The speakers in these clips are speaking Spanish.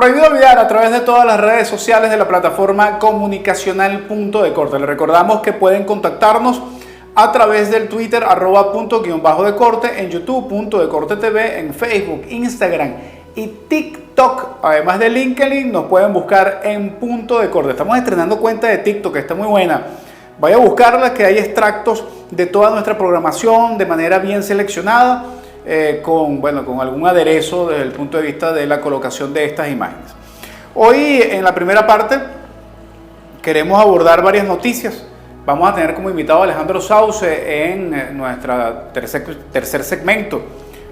Prohibido olvidar a través de todas las redes sociales de la plataforma comunicacional Punto de Corte. Les recordamos que pueden contactarnos a través del Twitter @punto_de-corte, en YouTube Punto de Corte TV, en Facebook, Instagram y TikTok. Además de LinkedIn, nos pueden buscar en Punto de Corte. Estamos estrenando cuenta de TikTok, que está muy buena. Vaya a buscarla, que hay extractos de toda nuestra programación de manera bien seleccionada, con algún aderezo desde el punto de vista de la colocación de estas imágenes. Hoy, en la primera parte, queremos abordar varias noticias. Vamos a tener como invitado a Alejandro Sauce en nuestro tercer segmento.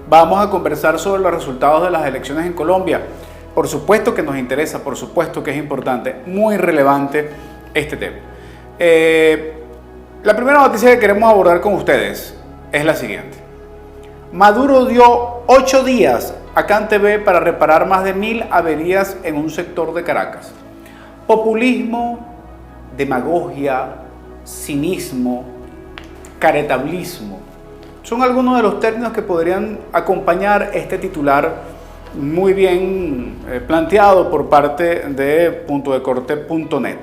Vamos a conversar sobre los resultados de las elecciones en Colombia. Por supuesto que nos interesa, por supuesto que es importante, muy relevante este tema. La primera noticia que queremos abordar con ustedes es la siguiente. Maduro dio 8 días a CanTV para reparar más de 1000 averías en un sector de Caracas. Populismo, demagogia, cinismo, caretablismo son algunos de los términos que podrían acompañar este titular muy bien planteado por parte de puntodecorte.net.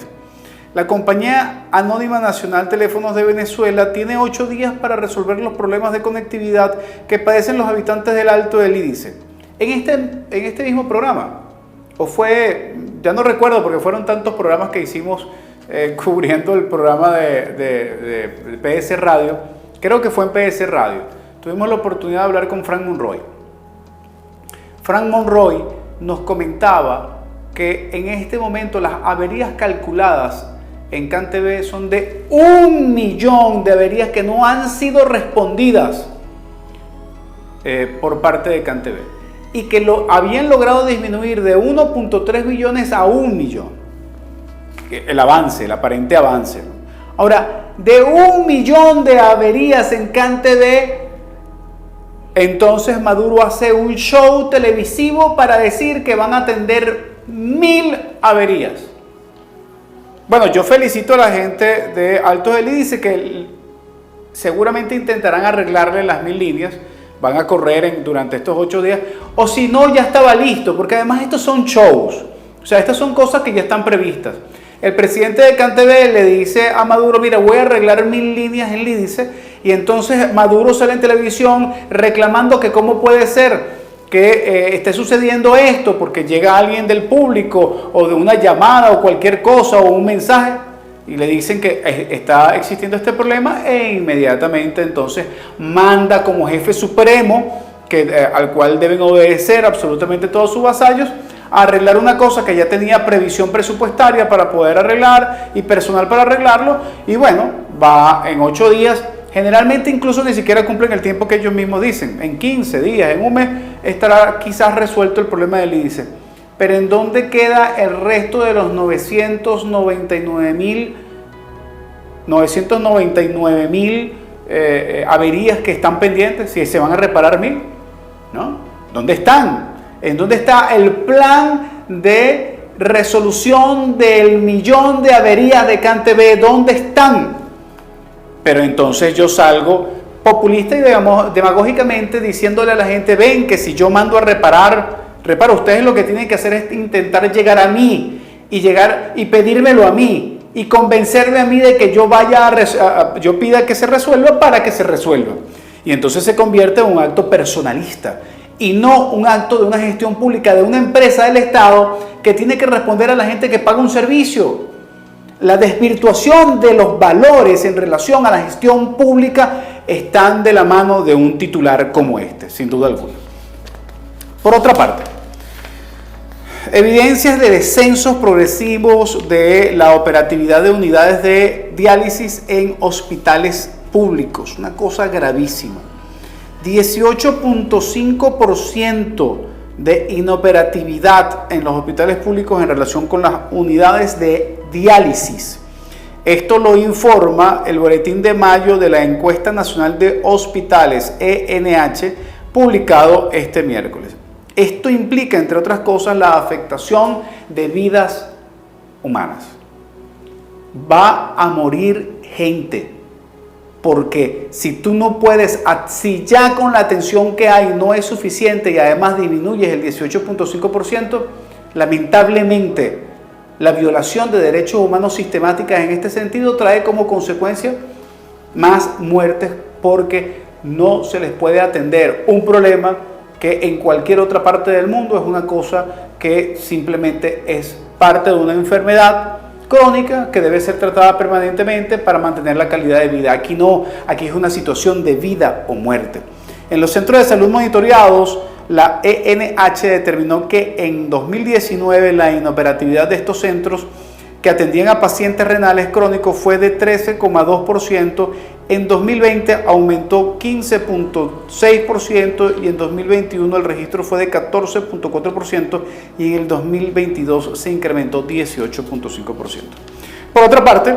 La compañía anónima Nacional Teléfonos de Venezuela tiene 8 días para resolver los problemas de conectividad que padecen los habitantes del Alto del Lídice. En este mismo programa, o fue, ya no recuerdo porque fueron tantos programas que hicimos cubriendo el programa de PS Radio, creo que fue en PS Radio, tuvimos la oportunidad de hablar con Frank Monroy. Frank Monroy nos comentaba que en este momento las averías calculadas en CanTV son de 1 millón de averías que no han sido respondidas por parte de CanTV y que lo habían logrado disminuir de 1.3 millones a 1 millón. El avance, el aparente avance. Ahora, de 1 millón de averías en CanTV, entonces Maduro hace un show televisivo para decir que van a atender 1000 averías. Bueno, yo felicito a la gente de Alto del Lídice que seguramente intentarán arreglarle las 1000 líneas, van a correr durante estos 8 días, o si no, ya estaba listo, porque además estos son shows, o sea, estas son cosas que ya están previstas. El presidente de CanTV le dice a Maduro, mira, voy a arreglar 1000 líneas en Lídice, y entonces Maduro sale en televisión reclamando que cómo puede ser que esté sucediendo esto, porque llega alguien del público o de una llamada o cualquier cosa o un mensaje y le dicen que está existiendo este problema, e inmediatamente entonces manda como jefe supremo al cual deben obedecer absolutamente todos sus vasallos a arreglar una cosa que ya tenía previsión presupuestaria para poder arreglar y personal para arreglarlo, y bueno, va en 8 días. Generalmente incluso ni siquiera cumplen el tiempo que ellos mismos dicen. En 15 días, en un mes, estará quizás resuelto el problema del Lídice. Pero ¿en dónde queda el resto de los 999.000 averías que están pendientes? Si se van a reparar 1000, ¿no? ¿Dónde están? ¿En dónde está el plan de resolución del 1 millón de averías de CanTV? ¿Dónde están? Pero entonces yo salgo populista y demagógicamente diciéndole a la gente, ven que si yo mando a reparar, ustedes lo que tienen que hacer es intentar llegar a mí y pedírmelo a mí y convencerme a mí de que yo yo pida que se resuelva para que se resuelva. Y entonces se convierte en un acto personalista y no un acto de una gestión pública de una empresa del Estado que tiene que responder a la gente que paga un servicio. La desvirtuación de los valores en relación a la gestión pública están de la mano de un titular como este, sin duda alguna. Por otra parte, evidencias de descensos progresivos de la operatividad de unidades de diálisis en hospitales públicos, una cosa gravísima. 18.5% de inoperatividad en los hospitales públicos en relación con las unidades de diálisis. Esto lo informa el boletín de mayo de la Encuesta Nacional de Hospitales, ENH, publicado este miércoles. Esto implica, entre otras cosas, la afectación de vidas humanas. Va a morir gente, porque si tú no puedes, si ya con la atención que hay no es suficiente y además disminuyes el 18.5%, Lamentablemente, la violación de derechos humanos sistemáticas en este sentido trae como consecuencia más muertes porque no se les puede atender un problema que en cualquier otra parte del mundo es una cosa que simplemente es parte de una enfermedad crónica que debe ser tratada permanentemente para mantener la calidad de vida. Aquí no, aquí es una situación de vida o muerte. En los centros de salud monitoreados, la ENH determinó que en 2019 la inoperatividad de estos centros que atendían a pacientes renales crónicos fue de 13,2%, en 2020 aumentó 15,6% y en 2021 el registro fue de 14,4% y en el 2022 se incrementó 18,5%. Por otra parte,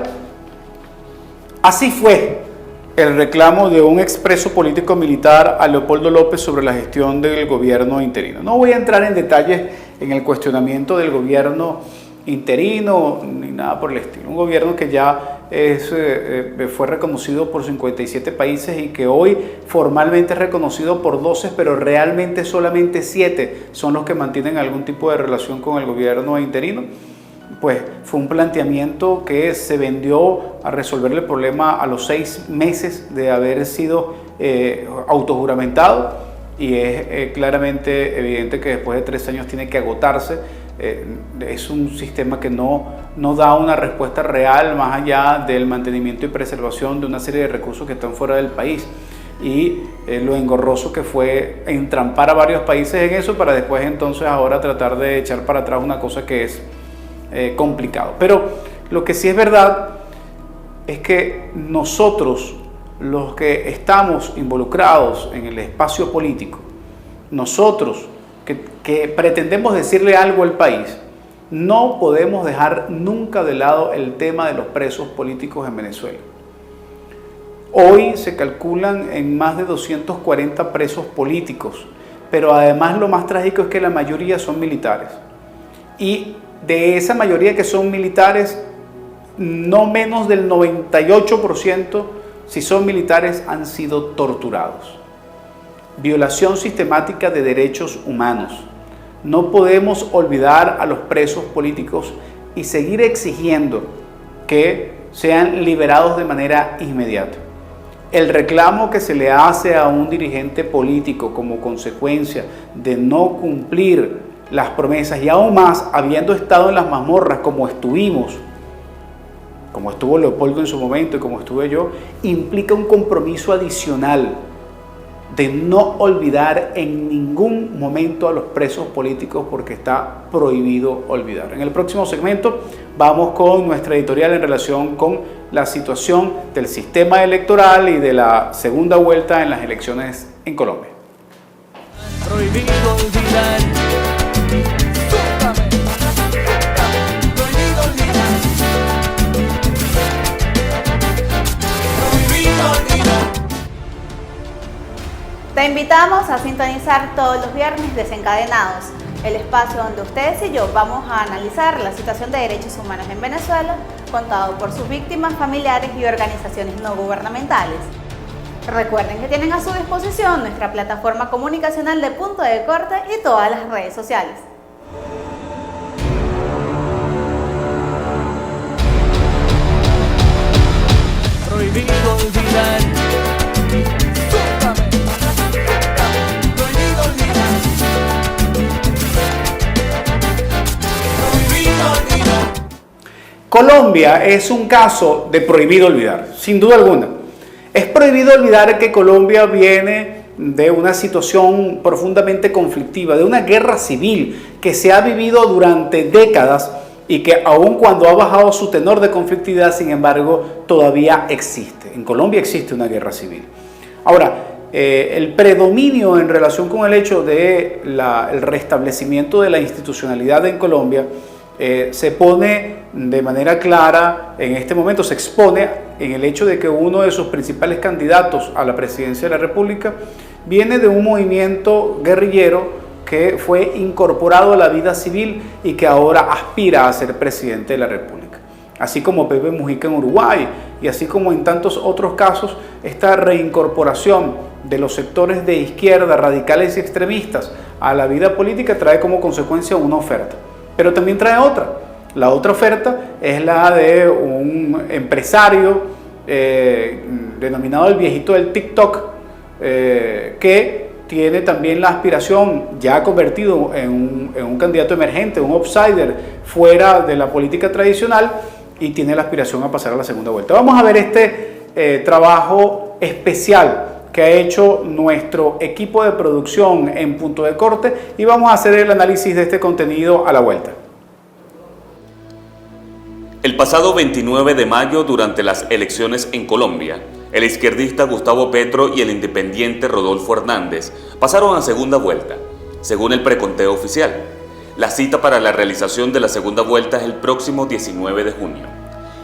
así fue el reclamo de un expreso político militar a Leopoldo López sobre la gestión del gobierno interino. No voy a entrar en detalles en el cuestionamiento del gobierno interino ni nada por el estilo. Un gobierno que ya fue reconocido por 57 países y que hoy formalmente es reconocido por 12, pero realmente solamente 7 son los que mantienen algún tipo de relación con el gobierno interino. Pues fue un planteamiento que se vendió a resolverle el problema a los 6 meses de haber sido autojuramentado y es claramente evidente que después de 3 años tiene que agotarse. Es un sistema que no da una respuesta real más allá del mantenimiento y preservación de una serie de recursos que están fuera del país y lo engorroso que fue entrampar a varios países en eso para después entonces ahora tratar de echar para atrás una cosa que es complicado. Pero lo que sí es verdad es que nosotros, los que estamos involucrados en el espacio político, nosotros que pretendemos decirle algo al país, no podemos dejar nunca de lado el tema de los presos políticos en Venezuela. Hoy se calculan en más de 240 presos políticos, pero además lo más trágico es que la mayoría son militares. Y de esa mayoría que son militares, no menos del 98%, si son militares, han sido torturados. Violación sistemática de derechos humanos. No podemos olvidar a los presos políticos y seguir exigiendo que sean liberados de manera inmediata. El reclamo que se le hace a un dirigente político como consecuencia de no cumplir las promesas y aún más habiendo estado en las mazmorras como estuvimos, como estuvo Leopoldo en su momento y como estuve yo, implica un compromiso adicional de no olvidar en ningún momento a los presos políticos porque está prohibido olvidar. En el próximo segmento vamos con nuestra editorial en relación con la situación del sistema electoral y de la segunda vuelta en las elecciones en Colombia. Prohibido olvidar. Te invitamos a sintonizar todos los viernes Desencadenados, el espacio donde ustedes y yo vamos a analizar la situación de derechos humanos en Venezuela, contado por sus víctimas, familiares y organizaciones no gubernamentales. Recuerden que tienen a su disposición nuestra plataforma comunicacional de Punto de Corte y todas las redes sociales. Prohibido olvidar. Colombia es un caso de prohibido olvidar, sin duda alguna. Es prohibido olvidar que Colombia viene de una situación profundamente conflictiva, de una guerra civil que se ha vivido durante décadas y que aun cuando ha bajado su tenor de conflictividad, sin embargo, todavía existe. En Colombia existe una guerra civil. Ahora, el predominio en relación con el hecho de el restablecimiento de la institucionalidad en Colombia se pone de manera clara, en este momento se expone en el hecho de que uno de sus principales candidatos a la presidencia de la República viene de un movimiento guerrillero que fue incorporado a la vida civil y que ahora aspira a ser presidente de la República. Así como Pepe Mujica en Uruguay y así como en tantos otros casos, esta reincorporación de los sectores de izquierda, radicales y extremistas a la vida política trae como consecuencia una oferta pero también trae otra. La otra oferta es la de un empresario denominado el viejito del TikTok, que tiene también la aspiración, ya convertido en un candidato emergente, un outsider fuera de la política tradicional, y tiene la aspiración a pasar a la segunda vuelta. Vamos a ver este trabajo especial que ha hecho nuestro equipo de producción en Punto de Corte, y vamos a hacer el análisis de este contenido a la vuelta. El pasado 29 de mayo, durante las elecciones en Colombia, el izquierdista Gustavo Petro y el independiente Rodolfo Hernández pasaron a segunda vuelta, según el preconteo oficial. La cita para la realización de la segunda vuelta es el próximo 19 de junio.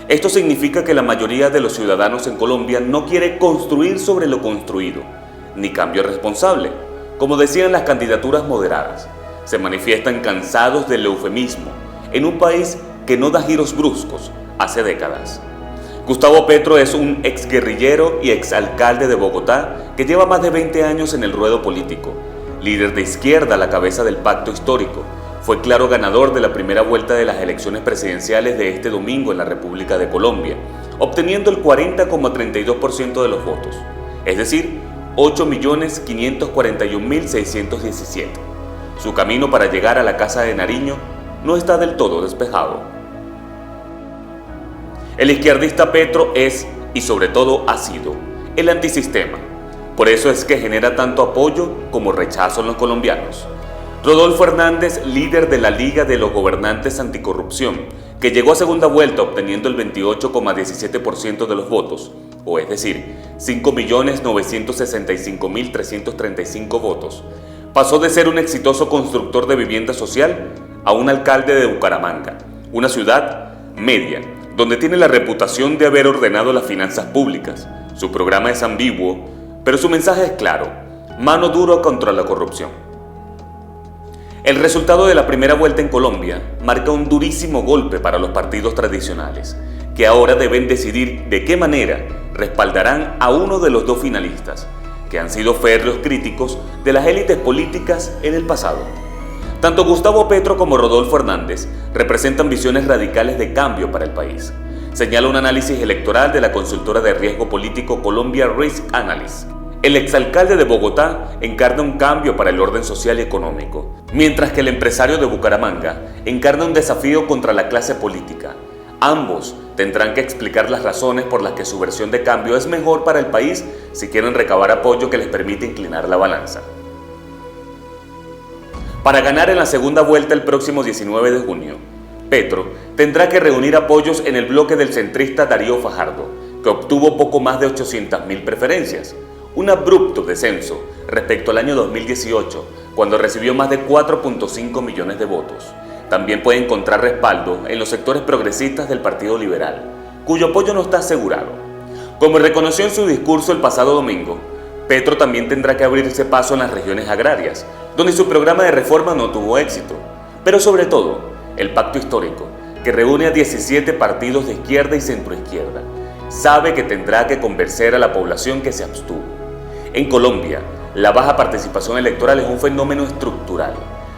Esto significa que la mayoría de los ciudadanos en Colombia no quiere construir sobre lo construido, ni cambio responsable. Como decían las candidaturas moderadas, se manifiestan cansados del eufemismo en un país que no da giros bruscos hace décadas. Gustavo Petro es un exguerrillero y exalcalde de Bogotá que lleva más de 20 años en el ruedo político, líder de izquierda a la cabeza del pacto histórico. Fue claro ganador de la primera vuelta de las elecciones presidenciales de este domingo en la República de Colombia, obteniendo el 40,32% de los votos, es decir, 8.541.617. Su camino para llegar a la Casa de Nariño no está del todo despejado. El izquierdista Petro es, y sobre todo ha sido, el antisistema. Por eso es que genera tanto apoyo como rechazo en los colombianos. Rodolfo Hernández, líder de la Liga de los Gobernantes Anticorrupción, que llegó a segunda vuelta obteniendo el 28,17% de los votos, o es decir, 5.965.335 votos, pasó de ser un exitoso constructor de vivienda social a un alcalde de Bucaramanga, una ciudad media, donde tiene la reputación de haber ordenado las finanzas públicas. Su programa es ambiguo, pero su mensaje es claro: mano dura contra la corrupción. El resultado de la primera vuelta en Colombia marca un durísimo golpe para los partidos tradicionales, que ahora deben decidir de qué manera respaldarán a uno de los dos finalistas, que han sido férreos críticos de las élites políticas en el pasado. Tanto Gustavo Petro como Rodolfo Hernández representan visiones radicales de cambio para el país, señala un análisis electoral de la consultora de riesgo político Colombia Risk Analysis. El exalcalde de Bogotá encarna un cambio para el orden social y económico, mientras que el empresario de Bucaramanga encarna un desafío contra la clase política. Ambos tendrán que explicar las razones por las que su versión de cambio es mejor para el país si quieren recabar apoyo que les permite inclinar la balanza. Para ganar en la segunda vuelta el próximo 19 de junio, Petro tendrá que reunir apoyos en el bloque del centrista Darío Fajardo, que obtuvo poco más de 800.000 preferencias, un abrupto descenso respecto al año 2018, cuando recibió más de 4.5 millones de votos. También puede encontrar respaldo en los sectores progresistas del Partido Liberal, cuyo apoyo no está asegurado. Como reconoció en su discurso el pasado domingo, Petro también tendrá que abrirse paso en las regiones agrarias, donde su programa de reforma no tuvo éxito, pero sobre todo, el pacto histórico, que reúne a 17 partidos de izquierda y centroizquierda, sabe que tendrá que convencer a la población que se abstuvo. En Colombia, la baja participación electoral es un fenómeno estructural,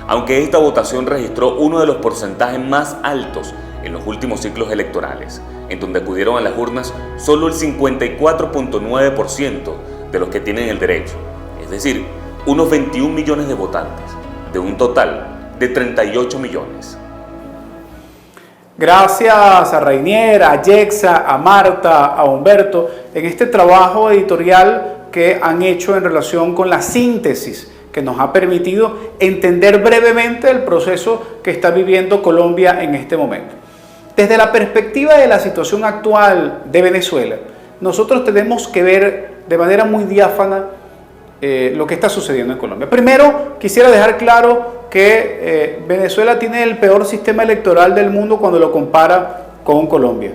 aunque esta votación registró uno de los porcentajes más altos en los últimos ciclos electorales, en donde acudieron a las urnas solo el 54,9% de los que tienen el derecho, es decir, unos 21 millones de votantes, de un total de 38 millones. Gracias a Rainier, a Yexa, a Marta, a Humberto, en este trabajo editorial que han hecho en relación con la síntesis que nos ha permitido entender brevemente el proceso que está viviendo Colombia en este momento. Desde la perspectiva de la situación actual de Venezuela, nosotros tenemos que ver de manera muy diáfana lo que está sucediendo en Colombia. Primero, quisiera dejar claro que Venezuela tiene el peor sistema electoral del mundo cuando lo compara con Colombia,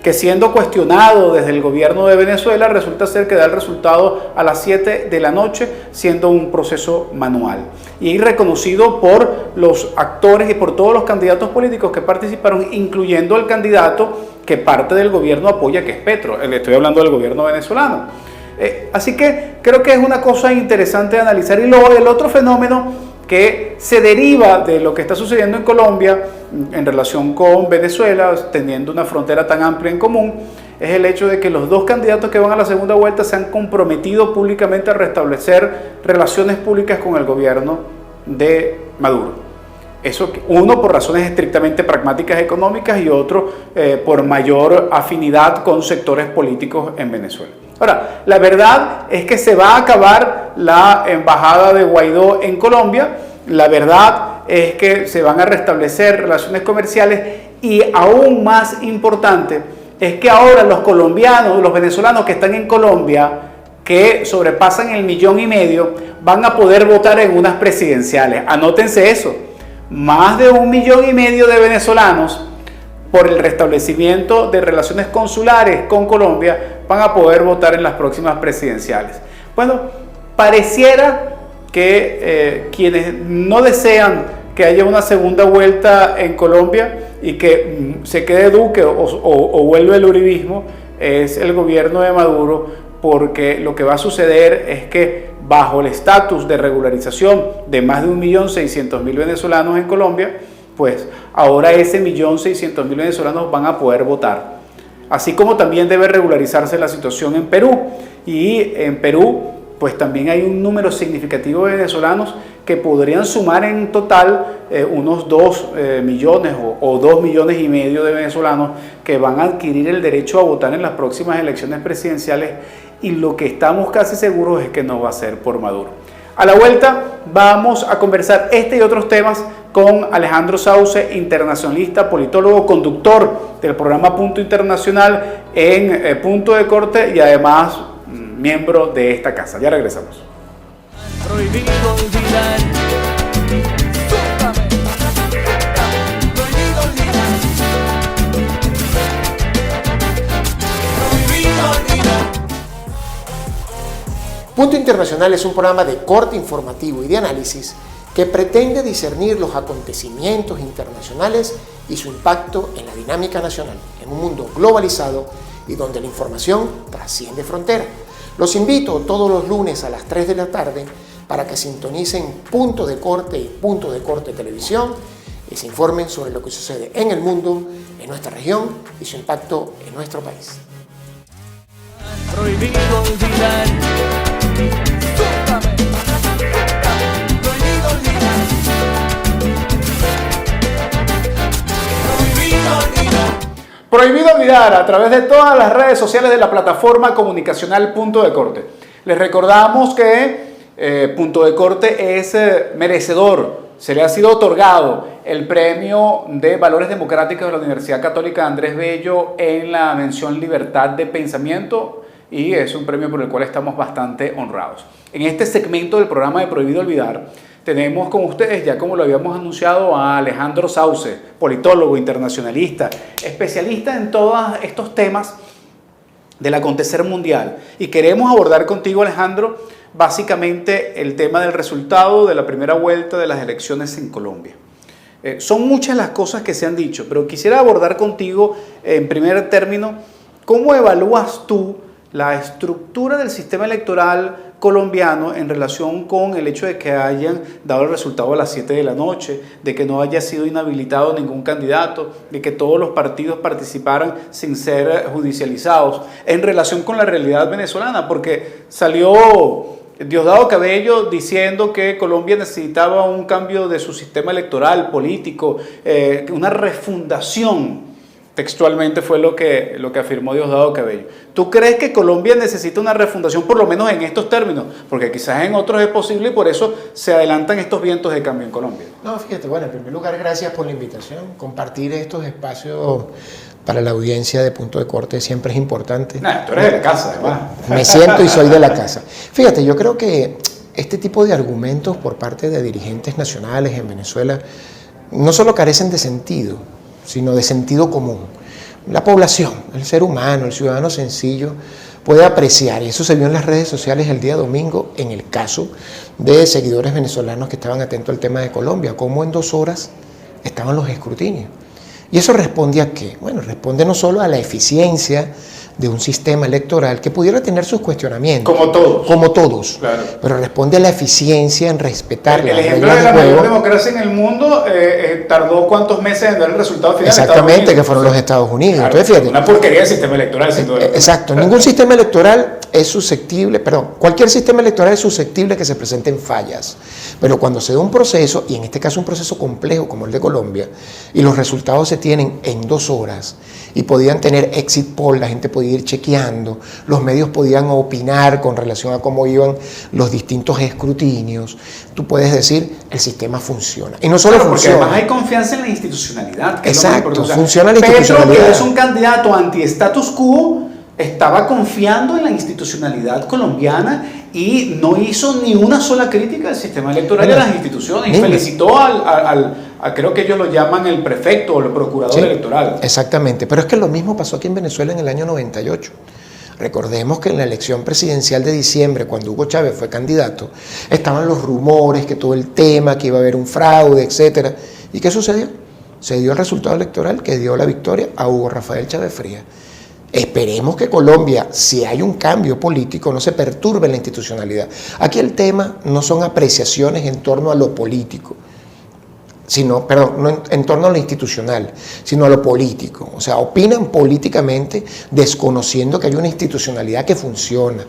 que siendo cuestionado desde el gobierno de Venezuela, resulta ser que da el resultado a las 7 de la noche, siendo un proceso manual. Y reconocido por los actores y por todos los candidatos políticos que participaron, incluyendo el candidato que parte del gobierno apoya, que es Petro. Estoy hablando del gobierno venezolano. Así que creo que es una cosa interesante de analizar. Y luego el otro fenómeno que se deriva de lo que está sucediendo en Colombia en relación con Venezuela, teniendo una frontera tan amplia en común, es el hecho de que los dos candidatos que van a la segunda vuelta se han comprometido públicamente a restablecer relaciones públicas con el gobierno de Maduro. Eso, uno por razones estrictamente pragmáticas económicas y otro por mayor afinidad con sectores políticos en Venezuela. Ahora, la verdad es que se va a acabar la embajada de Guaidó en Colombia, la verdad es que se van a restablecer relaciones comerciales y aún más importante es que ahora los colombianos, los venezolanos que están en Colombia, que sobrepasan el 1,5 millones, van a poder votar en unas presidenciales. Anótense eso. Más de 1,5 millones de venezolanos, por el restablecimiento de relaciones consulares con Colombia, van a poder votar en las próximas presidenciales. Bueno, pareciera que quienes no desean que haya una segunda vuelta en Colombia y que se quede Duque o vuelve el uribismo, es el gobierno de Maduro, porque lo que va a suceder es que bajo el estatus de regularización de más de 1.600.000 venezolanos en Colombia, pues ahora ese 1.600.000 venezolanos van a poder votar. Así como también debe regularizarse la situación en Perú. Y en Perú, pues también hay un número significativo de venezolanos que podrían sumar en total unos 2 millones o 2,5 millones de venezolanos que van a adquirir el derecho a votar en las próximas elecciones presidenciales, y lo que estamos casi seguros es que no va a ser por Maduro. A la vuelta vamos a conversar este y otros temas con Alejandro Sauce, internacionalista, politólogo, conductor del programa Punto Internacional en Punto de Corte y además miembro de esta casa. Ya regresamos. Prohibido olvidar. Prohibido olvidar. Prohibido olvidar. Punto Internacional es un programa de corte informativo y de análisis que pretende discernir los acontecimientos internacionales y su impacto en la dinámica nacional, en un mundo globalizado y donde la información trasciende fronteras. Los invito todos los lunes a las 3 de la tarde para que sintonicen Punto de Corte y Punto de Corte Televisión y se informen sobre lo que sucede en el mundo, en nuestra región y su impacto en nuestro país. Prohibido olvidar. Prohibido olvidar. Prohibido olvidar. Prohibido olvidar a través de todas las redes sociales de la plataforma comunicacional Punto de Corte. Les recordamos que Punto de Corte es merecedor, se le ha sido otorgado el premio de Valores Democráticos de la Universidad Católica Andrés Bello en la mención Libertad de Pensamiento, y es un premio por el cual estamos bastante honrados. En este segmento del programa de Prohibido Olvidar tenemos con ustedes, ya como lo habíamos anunciado, a Alejandro Sauce, politólogo, internacionalista, especialista en todos estos temas del acontecer mundial. Y queremos abordar contigo, Alejandro, básicamente el tema del resultado de la primera vuelta de las elecciones en Colombia. Son muchas las cosas que se han dicho, pero quisiera abordar contigo, en primer término, ¿cómo evalúas tú la estructura del sistema electoral colombiano en relación con el hecho de que hayan dado el resultado a las 7 de la noche, de que no haya sido inhabilitado ningún candidato, de que todos los partidos participaran sin ser judicializados, en relación con la realidad venezolana? Porque salió Diosdado Cabello diciendo que Colombia necesitaba un cambio de su sistema electoral, político, una refundación. Textualmente fue lo que afirmó Diosdado Cabello. ¿Tú crees que Colombia necesita una refundación, por lo menos en estos términos? Porque quizás en otros es posible y por eso se adelantan estos vientos de cambio en Colombia. No, fíjate, bueno, en primer lugar, gracias por la invitación. Compartir estos espacios para la audiencia de Punto de Corte siempre es importante. Tú eres de la casa, además. Me siento y soy de la casa. Fíjate, yo creo que este tipo de argumentos por parte de dirigentes nacionales en Venezuela no solo carecen de sentido, sino de sentido común. La población, el ser humano, el ciudadano sencillo puede apreciar, y eso se vio en las redes sociales el día domingo en el caso de seguidores venezolanos que estaban atentos al tema de Colombia, cómo en 2 horas estaban los escrutinios. ¿Y eso responde a qué? Bueno, responde no solo a la eficiencia de un sistema electoral que pudiera tener sus cuestionamientos. Como todos. Claro. Pero responde a la eficiencia en respetar las ejemplo reglas de de la mayor juego. democracia en el mundo tardó cuántos meses en dar el resultado final. Exactamente, que fueron los Estados Unidos. Claro, Entonces, fíjate. una porquería de sistema electoral, sin duda. Exacto, ningún sistema electoral es susceptible, cualquier sistema electoral es susceptible de que se presenten fallas. Pero cuando se da un proceso, y en este caso un proceso complejo como el de Colombia, y los resultados se tienen en 2 horas, y podían tener exit poll, la gente podía ir chequeando, los medios podían opinar con relación a cómo iban los distintos escrutinios, tú puedes decir, el sistema funciona. Y no solo Claro, porque funciona. además hay confianza en la institucionalidad. Que Exacto, es lo más importante. funciona la Petro, institucionalidad. que es un candidato anti-status quo, estaba confiando en la institucionalidad colombiana y no hizo ni una sola crítica al sistema electoral y a las instituciones. Y felicitó creo que ellos lo llaman el prefecto o el procurador electoral. Exactamente, pero es que lo mismo pasó aquí en Venezuela en el año 98. Recordemos que en la elección presidencial de diciembre, cuando Hugo Chávez fue candidato, estaban los rumores, que todo el tema, que iba a haber un fraude, etc. ¿Y qué sucedió? Se dio el resultado electoral que dio la victoria a Hugo Rafael Chávez Frías. Esperemos que Colombia, si hay un cambio político, no se perturbe la institucionalidad. Aquí el tema no son apreciaciones en torno a lo político, no en torno a lo institucional, sino a lo político. O sea, opinan políticamente desconociendo que hay una institucionalidad que funciona,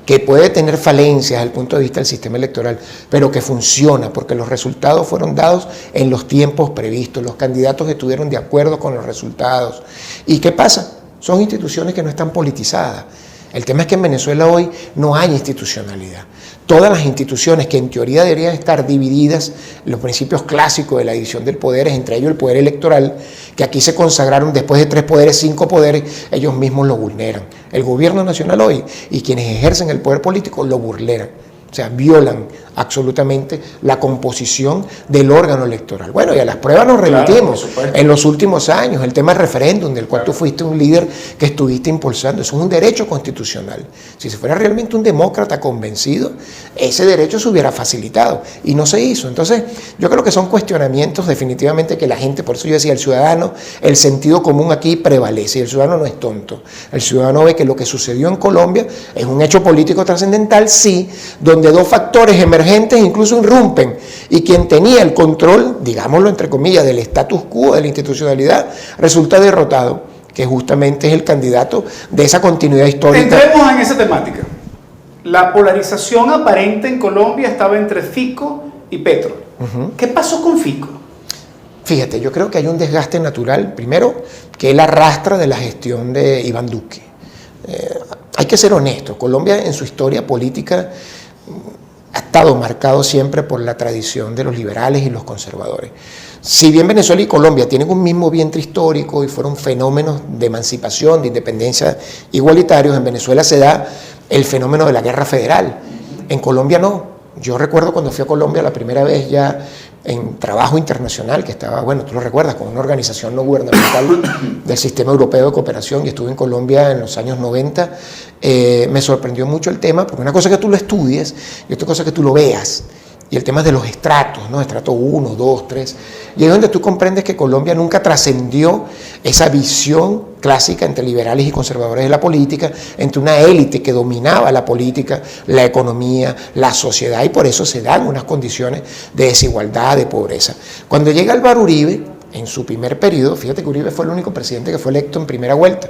que puede tener falencias desde el punto de vista del sistema electoral, pero que funciona porque los resultados fueron dados en los tiempos previstos, los candidatos estuvieron de acuerdo con los resultados. ¿Y qué pasa? Son instituciones que no están politizadas. El tema es que en Venezuela hoy no hay institucionalidad. Todas las instituciones que en teoría deberían estar divididas, los principios clásicos de la división del poder, entre ellos el poder electoral, que aquí se consagraron después de 3 poderes, 5 poderes, ellos mismos lo vulneran. El gobierno nacional hoy y quienes ejercen el poder político lo vulneran. O sea, violan absolutamente la composición del órgano electoral. Bueno, y a las pruebas nos remitimos en los últimos años, el tema del referéndum, del cual tú fuiste un líder que estuviste impulsando. Eso es un derecho constitucional. Si se fuera realmente un demócrata convencido, ese derecho se hubiera facilitado y no se hizo. Entonces, yo creo que son cuestionamientos definitivamente que la gente, por eso yo decía, el ciudadano, el sentido común aquí prevalece y el ciudadano no es tonto. El ciudadano ve que lo que sucedió en Colombia es un hecho político trascendental, sí, donde 2 factores emergentes incluso irrumpen y quien tenía el control, digámoslo entre comillas, del status quo, de la institucionalidad, resulta derrotado, que justamente es el candidato de esa continuidad histórica. Entremos en esa temática. La polarización aparente en Colombia estaba entre Fico y Petro. ¿Qué pasó con Fico? Fíjate, yo creo que hay un desgaste natural, primero, que él arrastra de la gestión de Iván Duque. Hay que ser honesto, Colombia en su historia política ha estado marcado siempre por la tradición de los liberales y los conservadores. Si bien Venezuela y Colombia tienen un mismo vientre histórico y fueron fenómenos de emancipación, de independencia igualitarios, en Venezuela se da el fenómeno de la guerra federal. En Colombia no. Yo recuerdo cuando fui a Colombia la primera vez ya en trabajo internacional, que estaba, bueno, tú lo recuerdas, con una organización no gubernamental del Sistema Europeo de Cooperación, y estuve en Colombia en los años 90, me sorprendió mucho el tema, porque una cosa es que tú lo estudies y otra cosa es que tú lo veas. Y el tema de los estratos, ¿no? Estrato 1, 2, 3. Y es donde tú comprendes que Colombia nunca trascendió esa visión clásica entre liberales y conservadores de la política, entre una élite que dominaba la política, la economía, la sociedad, y por eso se dan unas condiciones de desigualdad, de pobreza. Cuando llega Álvaro Uribe, en su primer periodo, fíjate que Uribe fue el único presidente que fue electo en primera vuelta,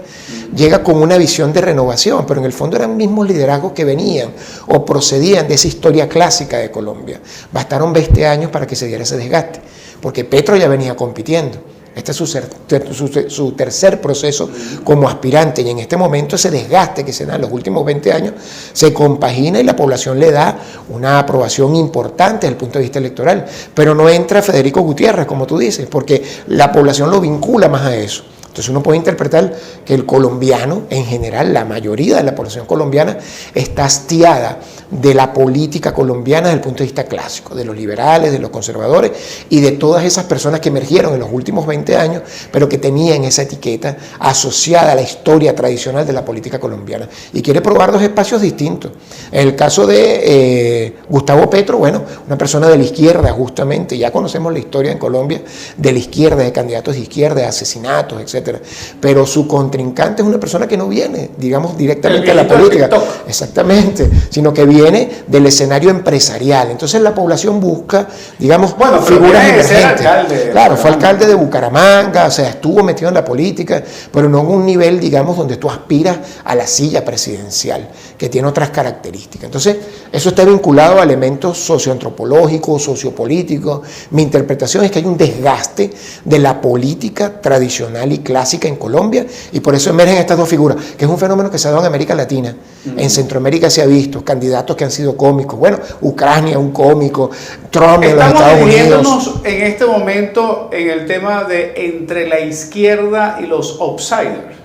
llega con una visión de renovación, pero en el fondo eran mismos liderazgos que venían o procedían de esa historia clásica de Colombia. Bastaron 20 años para que se diera ese desgaste, porque Petro ya venía compitiendo. Este es su tercer proceso como aspirante, y en este momento ese desgaste que se da en los últimos 20 años se compagina y la población le da una aprobación importante desde el punto de vista electoral, pero no entra Federico Gutiérrez, como tú dices, porque la población lo vincula más a eso. Entonces uno puede interpretar que el colombiano, en general, la mayoría de la población colombiana, está hastiada de la política colombiana desde el punto de vista clásico, de los liberales, de los conservadores y de todas esas personas que emergieron en los últimos 20 años, pero que tenían esa etiqueta asociada a la historia tradicional de la política colombiana. Y quiere probar dos espacios distintos. En el caso de Gustavo Petro, bueno, una persona de la izquierda justamente, ya conocemos la historia en Colombia de la izquierda, de candidatos de izquierda, de asesinatos, etcétera. Pero su contrincante es una persona que no viene, digamos, directamente a la política, exactamente, sino que viene del escenario empresarial. Entonces la población busca, digamos, figuras emergentes. Claro, fue alcalde de Bucaramanga, o sea, estuvo metido en la política, pero no en un nivel, digamos, donde tú aspiras a la silla presidencial, que tiene otras características. Entonces, eso está vinculado a elementos socioantropológicos, sociopolíticos. Mi interpretación es que hay un desgaste de la política tradicional y clásica en Colombia, y por eso emergen estas dos figuras, que es un fenómeno que se ha dado en América Latina. En Centroamérica se ha visto candidatos que han sido cómicos. Bueno, Ucrania, un cómico, Trump en los Estados Unidos. Estamos en este momento en el tema de entre la izquierda y los outsiders,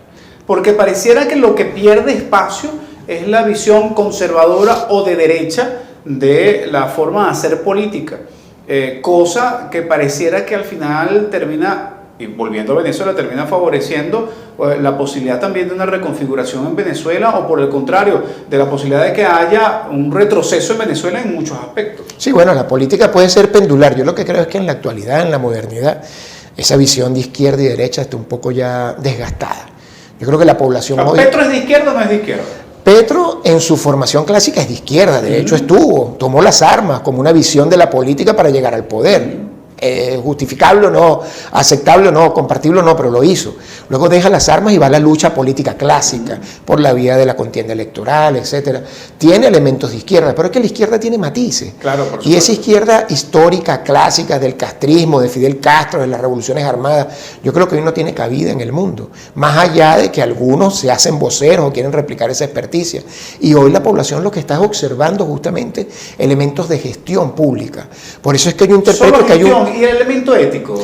porque pareciera que lo que pierde espacio es la visión conservadora o de derecha de la forma de hacer política, cosa que pareciera que al final termina, y volviendo a Venezuela, termina favoreciendo la posibilidad también de una reconfiguración en Venezuela, o por el contrario, de la posibilidad de que haya un retroceso en Venezuela en muchos aspectos. Sí, bueno, la política puede ser pendular. Yo lo que creo es que en la actualidad, en la modernidad, esa visión de izquierda y derecha está un poco ya desgastada. Yo creo que la población hoy... ¿Petro es de izquierda o no es de izquierda? Petro en su formación clásica es de izquierda, de hecho tomó las armas como una visión de la política para llegar al poder. Justificable o no, aceptable o no, compartible o no, pero lo hizo. Luego deja las armas y va a la lucha política clásica por la vía de la contienda electoral, etcétera. Tiene elementos de izquierda, pero es que la izquierda tiene matices. Claro, por supuesto. Y esa izquierda histórica, clásica, del castrismo, de Fidel Castro, de las revoluciones armadas, yo creo que hoy no tiene cabida en el mundo. Más allá de que algunos se hacen voceros o quieren replicar esa experticia. Y hoy la población lo que está observando justamente elementos de gestión pública. Por eso es que yo interpreto que hay un... ¿Y el elemento ético?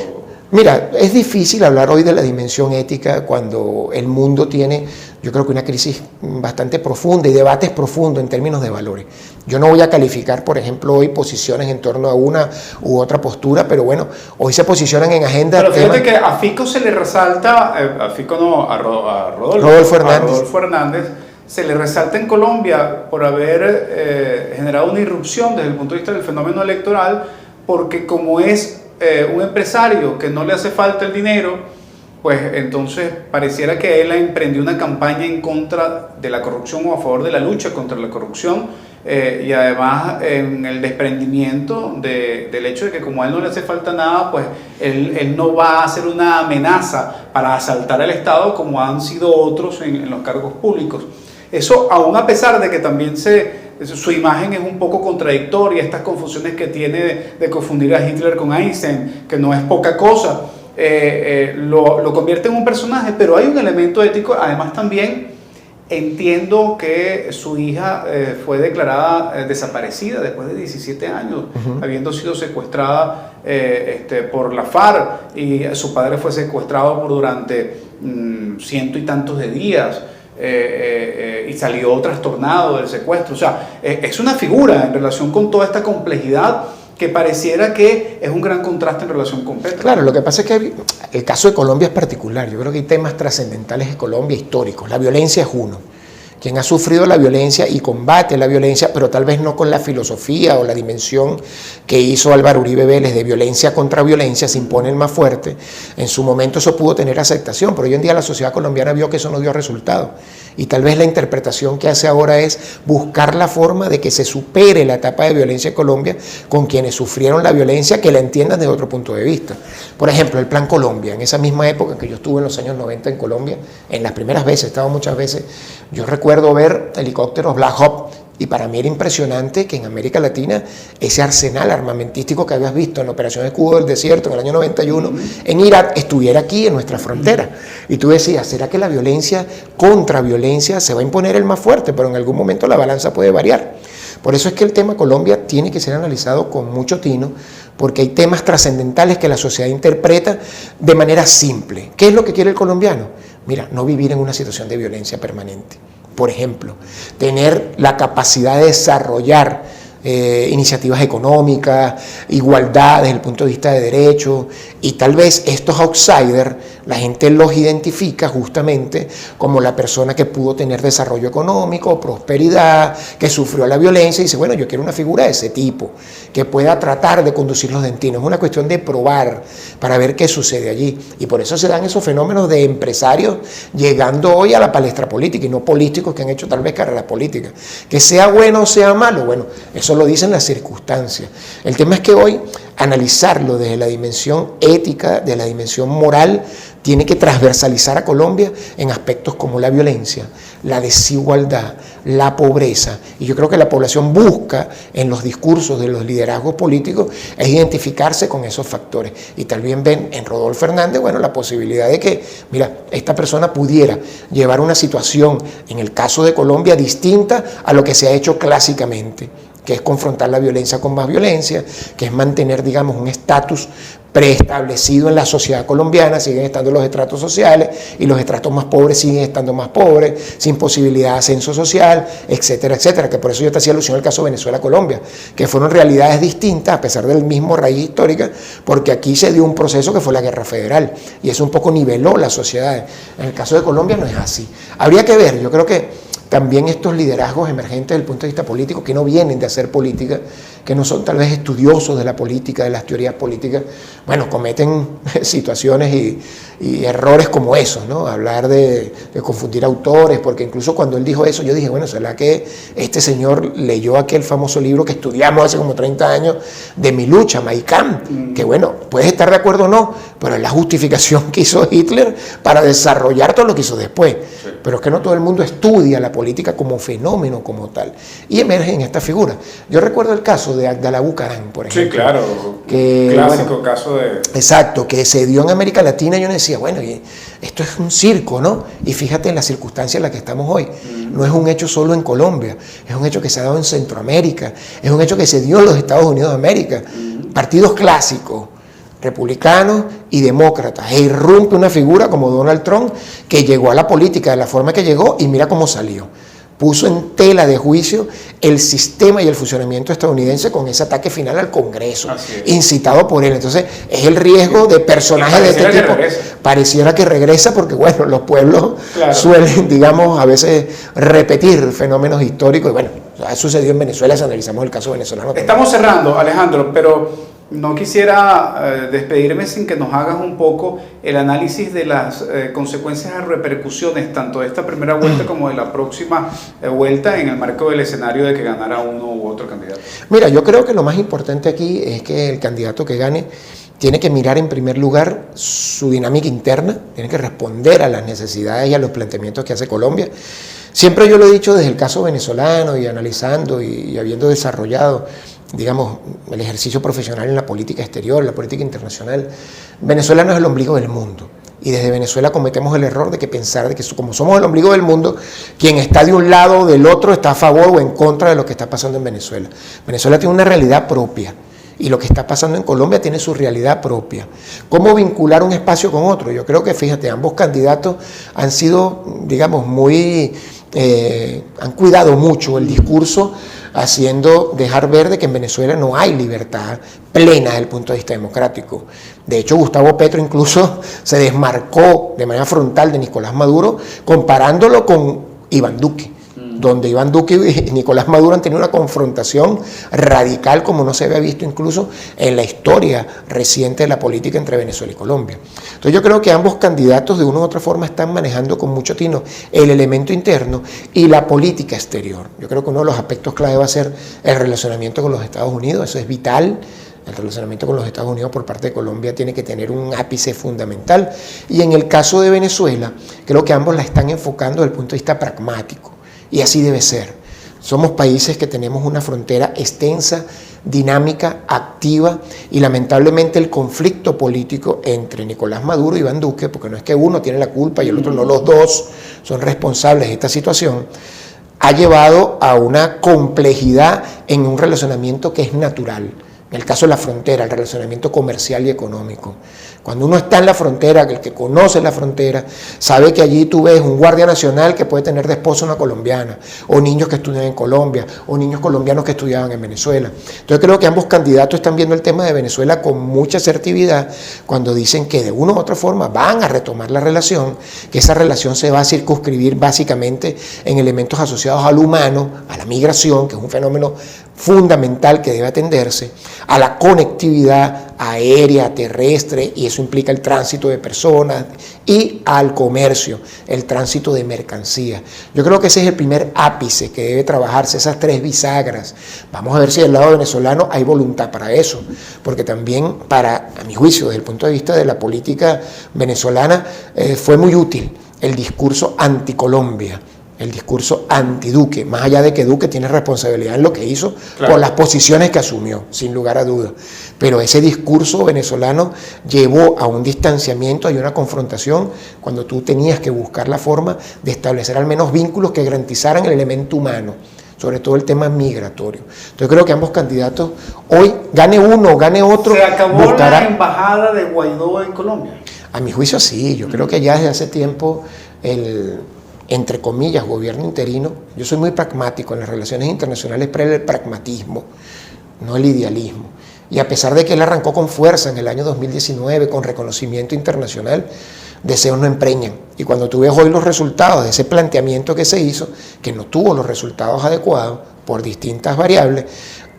Mira, es difícil hablar hoy de la dimensión ética cuando el mundo tiene, yo creo que una crisis bastante profunda y debates profundos en términos de valores. Yo no voy a calificar, por ejemplo, hoy posiciones en torno a una u otra postura, pero bueno, hoy se posicionan en agenda... Pero fíjate que a Fico se le resalta, a Rodolfo Hernández, se le resalta en Colombia por haber generado una irrupción desde el punto de vista del fenómeno electoral, porque como es un empresario que no le hace falta el dinero, pues entonces pareciera que él emprendió una campaña en contra de la corrupción o a favor de la lucha contra la corrupción, y además en el desprendimiento del hecho de que como a él no le hace falta nada, pues él no va a ser una amenaza para asaltar al Estado como han sido otros en los cargos públicos. Eso aún a pesar de que también su imagen es un poco contradictoria, estas confusiones que tiene de confundir a Hitler con Einstein, que no es poca cosa, lo convierte en un personaje, pero hay un elemento ético. Además también entiendo que su hija fue declarada desaparecida después de 17 años, habiendo sido secuestrada por la FARC, y su padre fue secuestrado durante ciento y tantos de días. Y salió trastornado del secuestro. O sea, es una figura en relación con toda esta complejidad que pareciera que es un gran contraste en relación con Petro. Claro, lo que pasa es que el caso de Colombia es particular. Yo creo que hay temas trascendentales de Colombia históricos. La violencia es uno. Quien ha sufrido la violencia y combate la violencia, pero tal vez no con la filosofía o la dimensión que hizo Álvaro Uribe Vélez de violencia contra violencia, se impone el más fuerte. En su momento eso pudo tener aceptación, pero hoy en día la sociedad colombiana vio que eso no dio resultado. Y tal vez la interpretación que hace ahora es buscar la forma de que se supere la etapa de violencia en Colombia con quienes sufrieron la violencia, que la entiendan desde otro punto de vista. Por ejemplo, el Plan Colombia. En esa misma época que yo estuve en los años 90 en Colombia, en las primeras veces, he estado muchas veces, yo recuerdo ver helicópteros Black Hawk, y para mí era impresionante que en América Latina ese arsenal armamentístico que habías visto en la Operación Escudo del Desierto en el año 91 en Irak estuviera aquí en nuestra frontera. Y tú decías, ¿será que la violencia contra violencia se va a imponer el más fuerte? Pero en algún momento la balanza puede variar. Por eso es que el tema Colombia tiene que ser analizado con mucho tino, porque hay temas trascendentales que la sociedad interpreta de manera simple. ¿Qué es lo que quiere el colombiano? Mira, no vivir en una situación de violencia permanente. Por ejemplo, tener la capacidad de desarrollar iniciativas económicas, igualdad desde el punto de vista de derechos, y tal vez estos outsiders, la gente los identifica justamente como la persona que pudo tener desarrollo económico, prosperidad, que sufrió la violencia, y dice, bueno, yo quiero una figura de ese tipo, que pueda tratar de conducir los destinos. Es una cuestión de probar para ver qué sucede allí, y por eso se dan esos fenómenos de empresarios llegando hoy a la palestra política, y no políticos que han hecho tal vez carrera política. Que sea bueno o sea malo, bueno, eso lo dicen las circunstancias. El tema es que hoy analizarlo desde la dimensión ética, de la dimensión moral, tiene que transversalizar a Colombia en aspectos como la violencia, la desigualdad, la pobreza. Y yo creo que la población busca en los discursos de los liderazgos políticos es identificarse con esos factores. Y también ven en Rodolfo Hernández, bueno, la posibilidad de que, mira, esta persona pudiera llevar una situación, en el caso de Colombia, distinta a lo que se ha hecho clásicamente, que es confrontar la violencia con más violencia, que es mantener, digamos, un estatus preestablecido en la sociedad colombiana. Siguen estando los estratos sociales y los estratos más pobres siguen estando más pobres, sin posibilidad de ascenso social, etcétera, etcétera, que por eso yo te hacía alusión al caso Venezuela-Colombia, que fueron realidades distintas a pesar del mismo raíz histórica, porque aquí se dio un proceso que fue la guerra federal, y eso un poco niveló las sociedades. En el caso de Colombia no es así. Habría que ver, yo creo que también estos liderazgos emergentes desde el punto de vista político, que no vienen de hacer política, que no son tal vez estudiosos de la política, de las teorías políticas, bueno, cometen situaciones y errores como esos, ¿no? Hablar de confundir autores, porque incluso cuando él dijo eso, yo dije, bueno, ¿será que este señor leyó aquel famoso libro que estudiamos hace como 30 años de Mi lucha, Mein Kampf? Que bueno, puedes estar de acuerdo o no, pero es la justificación que hizo Hitler para desarrollar todo lo que hizo después. Sí. Pero es que no todo el mundo estudia la política como fenómeno, como tal, y emergen estas figuras. Yo recuerdo el caso de Abdalá Bucaram, por ejemplo. Sí, claro, que, clásico bueno, caso de... Exacto, que se dio en América Latina, y yo decía, bueno, esto es un circo, ¿no? Y fíjate en la circunstancia en la que estamos hoy. No es un hecho solo en Colombia, es un hecho que se ha dado en Centroamérica, es un hecho que se dio en los Estados Unidos de América. Partidos clásicos, republicanos y demócratas, e irrumpe una figura como Donald Trump, que llegó a la política de la forma que llegó, y mira cómo salió. Puso en tela de juicio el sistema y el funcionamiento estadounidense con ese ataque final al Congreso, incitado por él. Entonces, es el riesgo de personajes de este tipo. Pareciera que regresa porque, bueno, los pueblos suelen, digamos, a veces repetir fenómenos históricos. Y bueno, ha sucedido en Venezuela, si analizamos el caso venezolano. Estamos cerrando, Alejandro, pero no quisiera despedirme sin que nos hagas un poco el análisis de las consecuencias y repercusiones tanto de esta primera vuelta como de la próxima vuelta en el marco del escenario de que ganara uno u otro candidato. Mira, yo creo que lo más importante aquí es que el candidato que gane tiene que mirar en primer lugar su dinámica interna, tiene que responder a las necesidades y a los planteamientos que hace Colombia. Siempre yo lo he dicho desde el caso venezolano, y analizando y habiendo desarrollado, digamos, el ejercicio profesional en la política exterior, la política internacional. Venezuela no es el ombligo del mundo, y desde Venezuela cometemos el error de que pensar de que como somos el ombligo del mundo, quien está de un lado o del otro está a favor o en contra de lo que está pasando en Venezuela. Venezuela tiene una realidad propia, y lo que está pasando en Colombia tiene su realidad propia. ¿Cómo vincular un espacio con otro? Yo creo que, fíjate, ambos candidatos han sido, digamos, han cuidado mucho el discurso, haciendo dejar ver de que en Venezuela no hay libertad plena desde el punto de vista democrático. De hecho, Gustavo Petro incluso se desmarcó de manera frontal de Nicolás Maduro, comparándolo con Iván Duque, donde Iván Duque y Nicolás Maduro han tenido una confrontación radical como no se había visto incluso en la historia reciente de la política entre Venezuela y Colombia. Entonces yo creo que ambos candidatos de una u otra forma están manejando con mucho tino el elemento interno y la política exterior. Yo creo que uno de los aspectos clave va a ser el relacionamiento con los Estados Unidos, eso es vital. El relacionamiento con los Estados Unidos por parte de Colombia tiene que tener un ápice fundamental. Y en el caso de Venezuela, creo que ambos la están enfocando desde el punto de vista pragmático. Y así debe ser. Somos países que tenemos una frontera extensa, dinámica, activa, y lamentablemente el conflicto político entre Nicolás Maduro y Iván Duque, porque no es que uno tiene la culpa y el otro no, los dos son responsables de esta situación, ha llevado a una complejidad en un relacionamiento que es natural. En el caso de la frontera, el relacionamiento comercial y económico. Cuando uno está en la frontera, el que conoce la frontera, sabe que allí tú ves un guardia nacional que puede tener de esposa una colombiana, o niños que estudian en Colombia, o niños colombianos que estudiaban en Venezuela. Entonces creo que ambos candidatos están viendo el tema de Venezuela con mucha asertividad cuando dicen que de una u otra forma van a retomar la relación, que esa relación se va a circunscribir básicamente en elementos asociados al humano, a la migración, que es un fenómeno fundamental que debe atenderse, a la conectividad aérea, terrestre, y eso implica el tránsito de personas, y al comercio, el tránsito de mercancías. Yo creo que ese es el primer ápice que debe trabajarse, esas tres bisagras. Vamos a ver si del lado venezolano hay voluntad para eso, porque también a mi juicio, desde el punto de vista de la política venezolana, fue muy útil el discurso anti-Colombia, el discurso anti-Duque, más allá de que Duque tiene responsabilidad en lo que hizo, claro, por las posiciones que asumió, sin lugar a dudas. Pero ese discurso venezolano llevó a un distanciamiento y una confrontación cuando tú tenías que buscar la forma de establecer al menos vínculos que garantizaran el elemento humano, sobre todo el tema migratorio. Entonces creo que ambos candidatos, hoy, gane uno, gane otro, ¿se acabó la embajada de Guaidó en Colombia? A mi juicio sí, yo creo que ya desde hace tiempo entre comillas, gobierno interino, yo soy muy pragmático en las relaciones internacionales, pero el pragmatismo, no el idealismo. Y a pesar de que él arrancó con fuerza en el año 2019, con reconocimiento internacional, deseos no empreñan. Y cuando tú ves hoy los resultados de ese planteamiento que se hizo, que no tuvo los resultados adecuados por distintas variables,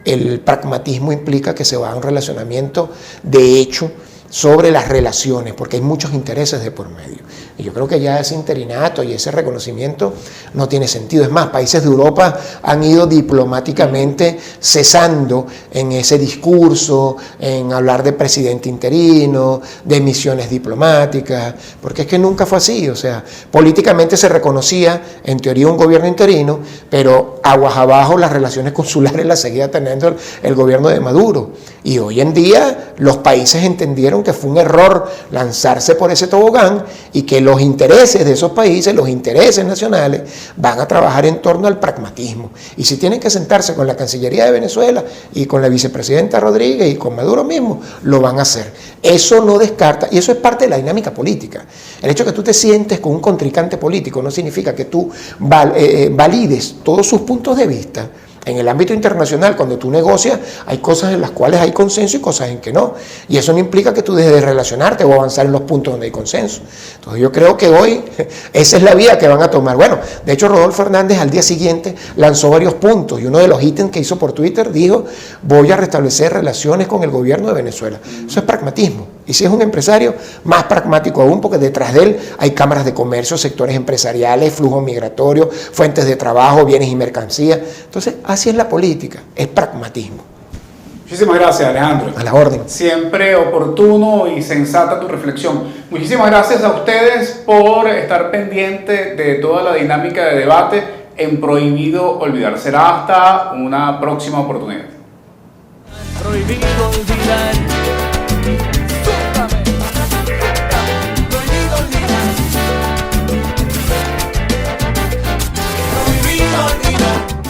el pragmatismo implica que se va a un relacionamiento de hecho sobre las relaciones, porque hay muchos intereses de por medio. Y yo creo que ya ese interinato y ese reconocimiento no tiene sentido. Es más, países de Europa han ido diplomáticamente cesando en ese discurso, en hablar de presidente interino, de misiones diplomáticas, porque es que nunca fue así. O sea, políticamente se reconocía, en teoría, un gobierno interino, pero aguas abajo las relaciones consulares las seguía teniendo el gobierno de Maduro. Y hoy en día los países entendieron que fue un error lanzarse por ese tobogán y que los intereses de esos países, los intereses nacionales, van a trabajar en torno al pragmatismo. Y si tienen que sentarse con la Cancillería de Venezuela y con la vicepresidenta Rodríguez y con Maduro mismo, lo van a hacer. Eso no descarta, y eso es parte de la dinámica política. El hecho de que tú te sientes con un contrincante político no significa que tú valides todos sus puntos de vista. En el ámbito internacional, cuando tú negocias, hay cosas en las cuales hay consenso y cosas en que no. Y eso no implica que tú dejes de relacionarte o avanzar en los puntos donde hay consenso. Entonces yo creo que hoy esa es la vía que van a tomar. Bueno, de hecho Rodolfo Hernández al día siguiente lanzó varios puntos y uno de los ítems que hizo por Twitter dijo: voy a restablecer relaciones con el gobierno de Venezuela. Eso es pragmatismo. Y si es un empresario, más pragmático aún, porque detrás de él hay cámaras de comercio, sectores empresariales, flujos migratorios, fuentes de trabajo, bienes y mercancías. Entonces, así es la política, es pragmatismo. Muchísimas gracias, Alejandro. A la orden. Siempre oportuno y sensata tu reflexión. Muchísimas gracias a ustedes por estar pendientes de toda la dinámica de debate en Prohibido Olvidar. Será hasta una próxima oportunidad. Prohibido olvidar.